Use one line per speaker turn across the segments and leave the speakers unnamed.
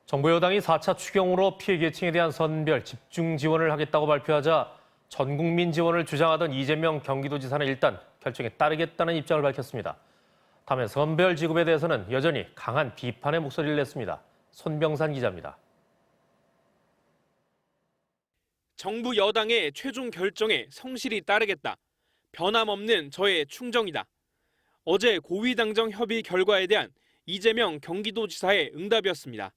정부 여당이 4차 추경으로 피해 계층에 대한 선별, 집중 지원을 하겠다고 발표하자 전 국민 지원을 주장하던 이재명 경기도지사는 일단 결정에 따르겠다는 입장을 밝혔습니다. 다만 선별 지급에 대해서는 여전히 강한 비판의 목소리를 냈습니다. 손병산 기자입니다.
정부 여당의 최종 결정에 성실히 따르겠다. 변함없는 저의 충정이다. 어제 고위당정 협의 결과에 대한 이재명 경기도지사의 응답이었습니다.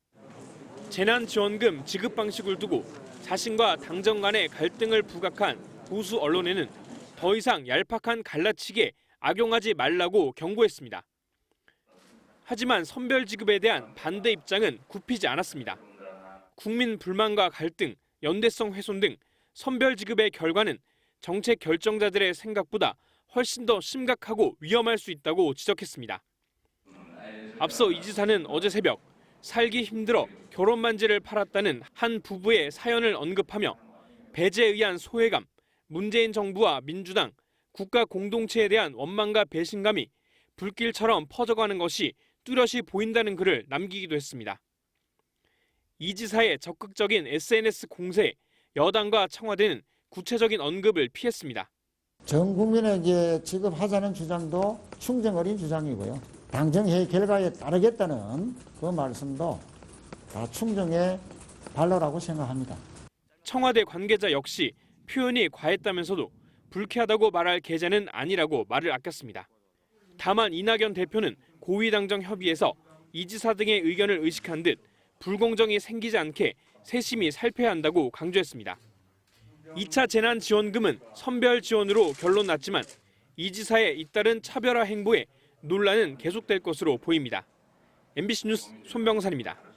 재난지원금 지급 방식을 두고 자신과 당정 간의 갈등을 부각한 보수 언론에는 더 이상 얄팍한 갈라치기에 악용하지 말라고 경고했습니다. 하지만 선별 지급에 대한 반대 입장은 굽히지 않았습니다. 국민 불만과 갈등, 연대성 훼손 등 선별 지급의 결과는 정책 결정자들의 생각보다 훨씬 더 심각하고 위험할 수 있다고 지적했습니다. 앞서 이 지사는 어제 새벽 살기 힘들어 결혼 반지를 팔았다는 한 부부의 사연을 언급하며 배제에 의한 소외감, 문재인 정부와 민주당, 국가 공동체에 대한 원망과 배신감이 불길처럼 퍼져가는 것이 뚜렷이 보인다는 글을 남기기도 했습니다. 이 지사의 적극적인 SNS 공세에 여당과 청와대는 구체적인 언급을 피했습니다.
전 국민에게 지급하자는 주장도 충정 어린 주장이고요. 당정회의 결과에 따르겠다는 그 말씀도 다 충정의 발로라고 생각합니다.
청와대 관계자 역시 표현이 과했다면서도 불쾌하다고 말할 계제는 아니라고 말을 아꼈습니다. 다만 이낙연 대표는 고위당정 협의에서 이 지사 등의 의견을 의식한 듯 불공정이 생기지 않게 세심히 살펴야 한다고 강조했습니다. 2차 재난지원금은 선별 지원으로 결론 났지만 이 지사의 잇따른 차별화 행보에 논란은 계속될 것으로 보입니다. MBC 뉴스 손병산입니다.